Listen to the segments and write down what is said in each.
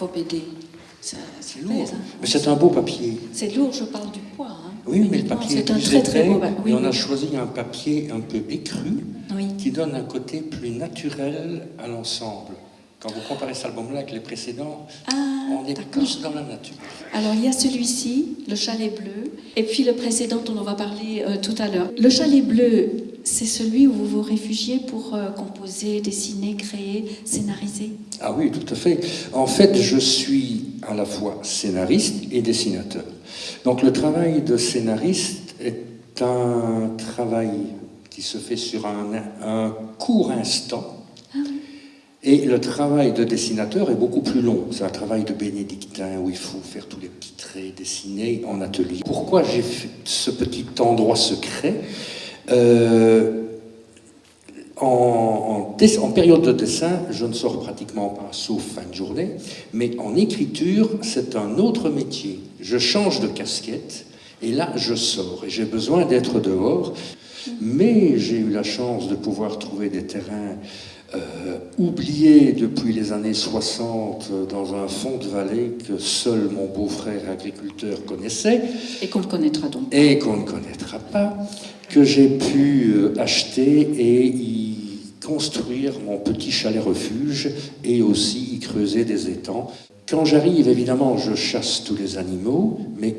vos BD. C'est lourd, mais c'est un beau papier. C'est lourd, je parle du poids. Hein. Oui, mais le papier est un plus très épais, beau. Oui, et on a choisi un papier un peu écru, oui, qui donne un côté plus naturel à l'ensemble. Quand vous comparez cet album-là avec les précédents, on est plus dans la nature. Alors il y a celui-ci, le chalet bleu, et puis le précédent dont on va parler tout à l'heure. Le chalet bleu, c'est celui où vous vous réfugiez pour composer, dessiner, créer, scénariser. Ah oui, tout à fait. En fait, je suis à la fois scénariste et dessinateur. Donc le travail de scénariste est un travail qui se fait sur un court instant. Et le travail de dessinateur est beaucoup plus long. C'est un travail de bénédictin où il faut faire tous les petits traits, dessiner en atelier. Pourquoi j'ai fait ce petit endroit secret en période de dessin, je ne sors pratiquement pas, sauf fin de journée, mais en écriture, c'est un autre métier. Je change de casquette, et là, je sors, et j'ai besoin d'être dehors. Mais j'ai eu la chance de pouvoir trouver des terrains oubliés depuis les années 60 dans un fond de vallée que seul mon beau-frère agriculteur connaissait. Et qu'on ne connaîtra donc pas. Et qu'on ne connaîtra pas, que j'ai pu acheter et y construire mon petit chalet refuge et aussi y creuser des étangs. Quand j'arrive, évidemment, je chasse tous les animaux, mais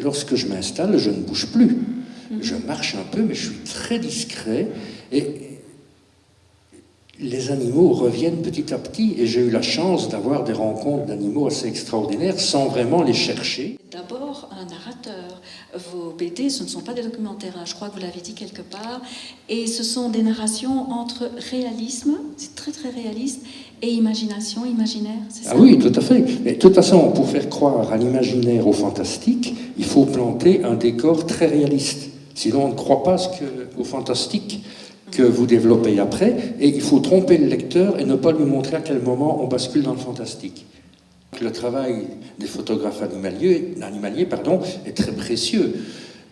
lorsque je m'installe, je ne bouge plus. Je marche un peu, mais je suis très discret et les animaux reviennent petit à petit et j'ai eu la chance d'avoir des rencontres d'animaux assez extraordinaires sans vraiment les chercher. D'abord, un narrateur. Vos BD, ce ne sont pas des documentaires, hein. Je crois que vous l'avez dit quelque part, et ce sont des narrations entre réalisme, c'est très très réaliste, et imagination, imaginaire, c'est ça? Ah oui, tout à fait. Mais de toute façon, pour faire croire à l'imaginaire, au fantastique, il faut planter un décor très réaliste. Sinon, on ne croit pas au fantastique que vous développez après, et il faut tromper le lecteur et ne pas lui montrer à quel moment on bascule dans le fantastique. Le travail des photographes animaliers est très précieux.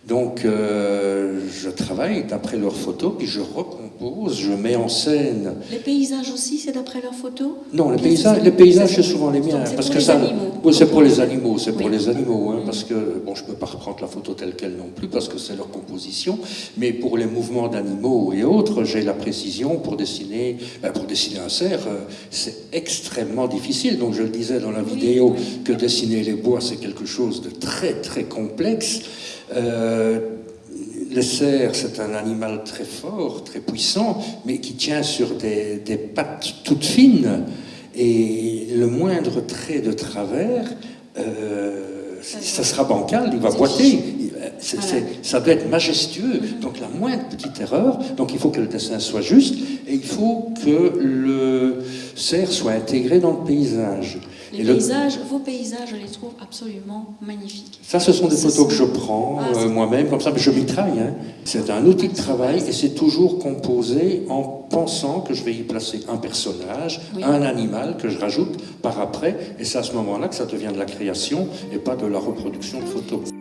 Donc, je travaille d'après leurs photos, puis je recompose, je mets en scène. Les paysages aussi, c'est d'après leurs photos? Non, les paysages, c'est souvent les miens. C'est parce pour que les animaux. Oui, c'est pour les animaux, c'est pour Oui. les animaux, hein, parce que, bon, je ne peux pas reprendre la photo telle qu'elle non plus, parce que c'est leur composition, mais pour les mouvements d'animaux et autres, j'ai la précision pour dessiner un cerf, c'est extrêmement difficile. Donc, je le disais dans la vidéo, que dessiner les bois, c'est quelque chose de très, très complexe. Le cerf, c'est un animal très fort, très puissant, mais qui tient sur des pattes toutes fines, et le moindre trait de travers, ça sera bancal, il va boiter. Ça doit être majestueux. Donc la moindre petite erreur, donc il faut que le dessin soit juste, et il faut que le cerf soit intégré dans le paysage. Vos paysages, je les trouve absolument magnifiques. Ça, ce sont des photos que je prends moi-même, comme ça, mais je mitraille. Hein. C'est un outil de travail et c'est toujours composé en pensant que je vais y placer un personnage, un animal que je rajoute par après, et c'est à ce moment-là que ça devient de la création et pas de la reproduction de photos.